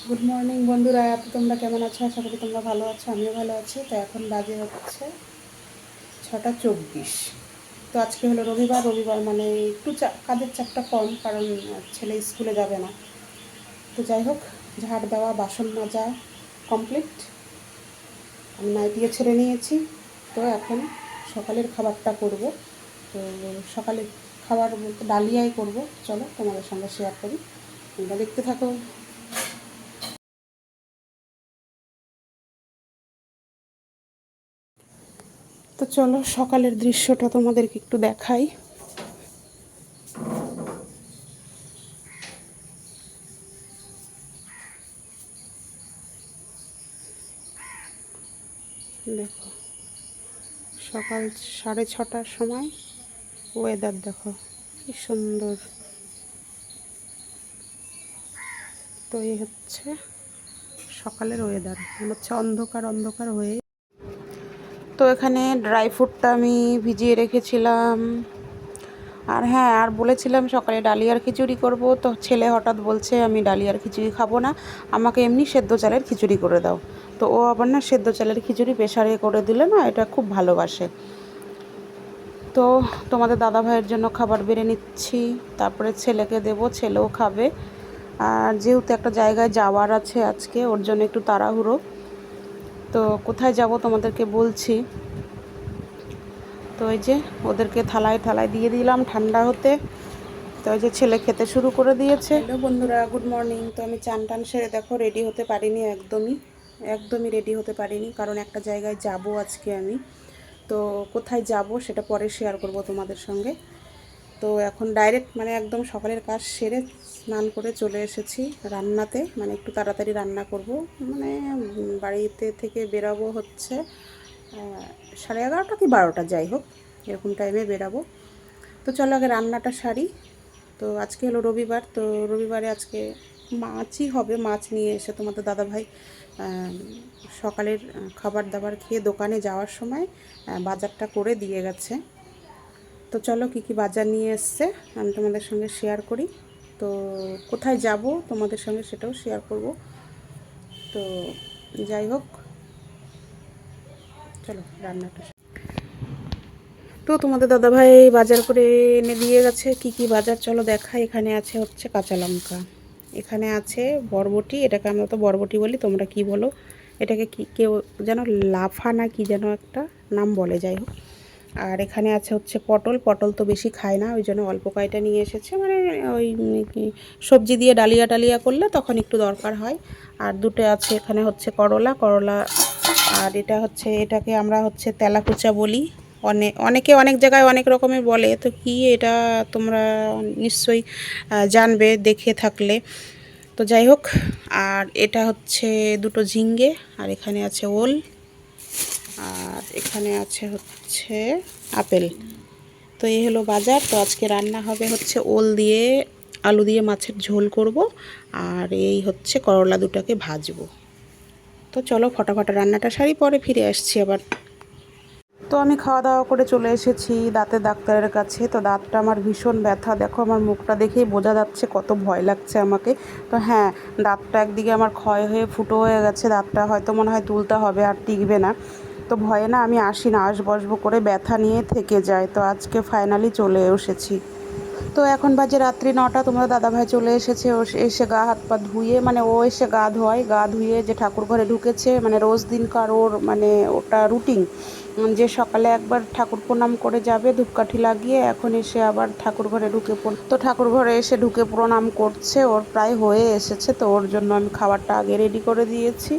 Good morning বন্ধুরা, তোমরা কেমন আছো? আশা করি তোমরা ভালো আছো, আমিও ভালো আছি। তো এখন বাজে হচ্ছে 6:24। তো আজকে হলো রবিবার। রবিবার মানে একটু কাজের চাপটা কম, কারণ ছেলে স্কুলে যাবে না। তো যাই হোক, ঝাড় দেওয়া, বাসন মাজা কমপ্লিট। আমি নাইটিয়ে ছেড়ে নিয়েছি। তো এখন সকালের খাবারটা করব। তো সকালে খাবার বলতে ডালিয়াই করব। চলো তোমাদের সঙ্গে শেয়ার করি, তোমরা দেখতে থাকো। তো চলো সকালের দৃশ্যটা তোমাদেরকে একটু দেখাই। দেখো, সকাল 6:30টার সময় ওয়েদার দেখো কি সুন্দর। তো এই হচ্ছে সকালের ওয়েদার, মনে হচ্ছে অন্ধকার অন্ধকার হয়ে। তো এখানে ড্রাই ফ্রুটটা আমি ভিজিয়ে রেখেছিলাম। আর হ্যাঁ, আর বলেছিলাম সকালে ডালিয়ার খিচুড়ি করব। তো ছেলে হঠাৎ বলছে আমি ডালিয়ার খিচুড়ি খাবো না, আমাকে এমনি সেদ্ধ চালের খিচুড়ি করে দাও। তো ও আবার না সেদ্ধ চালের খিচুড়ি প্রেসারে করে দিলে না এটা খুব ভালোবাসে। তো তোমাদের দাদা ভাইয়ের জন্য খাবার বেড়ে নিচ্ছি, তারপরে ছেলেকে দেবো, ছেলেও খাবে। আর যেহেতু একটা জায়গায় যাওয়ার আছে আজকে, ওর জন্য একটু তাড়াহুড়ো। তো কোথায় যাব তোমাদেরকে বলছি। তো ওই যে ওদেরকে থালায় থালায় দিয়ে দিলাম ঠান্ডা হতে। তো ওই যে ছেলে খেতে শুরু করে দিয়েছে। হ্যালো বন্ধুরা, গুড মর্নিং। তো আমি চান টান সেরে দেখো রেডি হতে পারিনি, একদমই রেডি হতে পারিনি, কারণ একটা জায়গায় যাব আজকে আমি। তো কোথায় যাব সেটা পরে শেয়ার করব তোমাদের সঙ্গে। তো এখন ডাইরেক্ট মানে একদম সকালের কাজ সেরে স্নান করে চলে এসেছি রান্নাতে, মানে একটু তাড়াতাড়ি রান্না করব। মানে বাড়িতে থেকে বেরাবো হচ্ছে 11:30 কি 12টা, যাই হোক এরকম টাইমে বেরাবো। তো চলো আগে রান্নাটা সারি। তো আজকে হলো রবিবার, তো রবিবারে আজকে মাছই হবে। মাছ নিয়ে এসে তোমাদের দাদাভাই সকালের খাবার দাবার খেয়ে দোকানে যাওয়ার সময় বাজারটা করে দিয়ে গেছে। তো চলো কী কী বাজার নিয়ে এসছে আমি তোমাদের সঙ্গে শেয়ার করি। তো কোথায় যাব তোমাদের সঙ্গে সেটাও শেয়ার করব। তো যাই হোক, চলো রান্নাটা। তো তোমাদের দাদাভাই বাজার করে এনে দিয়ে গেছে। কি কি বাজার চলো দেখাই। এখানে আছে হচ্ছে কাঁচা লঙ্কা, এখানে আছে বরবটি, এটাকে আমরা তো বরবটি বলি, তোমরা কি বলো এটাকে? কি কেউ যেন লাফা না কি যেন একটা নাম বলে, যাই হোক। আর এখানে আছে হচ্ছে পটল। পটল তো বেশি খায় না, ওই জন্য অল্প কয়টা নিয়ে এসেছে, মানে ওই সবজি দিয়ে ডালিয়া টালিয়া করলে তখন একটু দরকার হয়। আর দুটো আছে এখানে হচ্ছে করলা। আর এটা হচ্ছে, এটাকে আমরা হচ্ছে তেলাকুচা বলি। অনেকে অনেক জায়গায় অনেক রকমের বলে। তো কি এটা তোমরা নিশ্চয়ই জানবে দেখে থাকলে। তো যাই হোক, আর এটা হচ্ছে দুটো ঝিঙ্গে, আর এখানে আছে ওল, আর এখানে আছে হচ্ছে আপেল। তো এই হলো বাজার। তো আজকে রান্না হবে হচ্ছে ওল দিয়ে আলু দিয়ে মাছের ঝোল করব, আর এই হচ্ছে করলা দুটাকে ভাজবো। তো চলো ফটাফট রান্নাটা সারি, পরে ফিরে আসছি আবার। তো আমি খাওয়া দাওয়া করে চলে এসেছি দাঁতের ডাক্তারের কাছে। তো দাঁতটা আমার ভীষণ ব্যথা, দেখো আমার মুখটা দেখেই বোঝা যাচ্ছে কত ভয় লাগছে আমাকে। তো হ্যাঁ, দাঁতটা একদিকে আমার ক্ষয় হয়ে ফুটো হয়ে গেছে, দাঁতটা হয়তো মনে হয় তুলতে হবে, আর টিকবে না। তো ভয়ে না আমি আসি না, আসবো করে ব্যথা নিয়ে থেকে যায়। তো আজকে ফাইনালি চলে এসেছি। তো এখন বাজে রাত্রি 9টা। তোমরা দাদাভাই চলে এসেছে। ও এসে গা হাত পা ধুয়ে, মানে ও এসে গা ধুয়ে যে ঠাকুর ঘরে ঢুকেছে, মানে রোজ দিনকার ওর মানে ওটা রুটিন, যে সকালে একবার ঠাকুর প্রণাম করে যাবে ধূপকাঠি লাগিয়ে, এখন এসে আবার ঠাকুর ঘরে তো ঠাকুর ঘরে এসে ঢুকে প্রণাম করছে। ওর প্রায় হয়ে এসেছে, তো ওর জন্য আমি খাবারটা আগে রেডি করে দিয়েছি।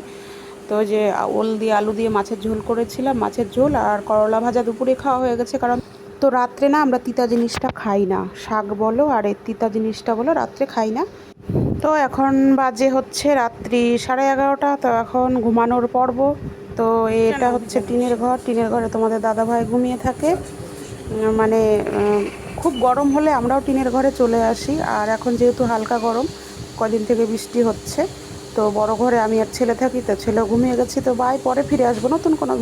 তো যে ওল দিয়ে আলু দিয়ে মাছের ঝোল করেছিলাম, মাছের ঝোল আর করলা ভাজা দুপুরে খাওয়া হয়ে গেছে। কারণ তো রাত্রে না আমরা তিতা জিনিসটা খাই না, শাক বলো আর এই তিতা জিনিসটা বলো রাত্রে খাই না। তো এখন বাজে হচ্ছে রাত্রি 11:30। তো এখন ঘুমানোর পর্ব। তো এটা হচ্ছে টিনের ঘরে তোমাদের দাদাভাই ঘুমিয়ে থাকে। মানে খুব গরম হলে আমরাও টিনের ঘরে চলে আসি, আর এখন যেহেতু হালকা গরম, কদিন থেকে বৃষ্টি হচ্ছে, তো বড় ঘরে আমি আর ছেলে থাকি। তো ছেলেও ঘুমিয়ে গেছি। তো পরে ফিরে আসবো নতুন কোনো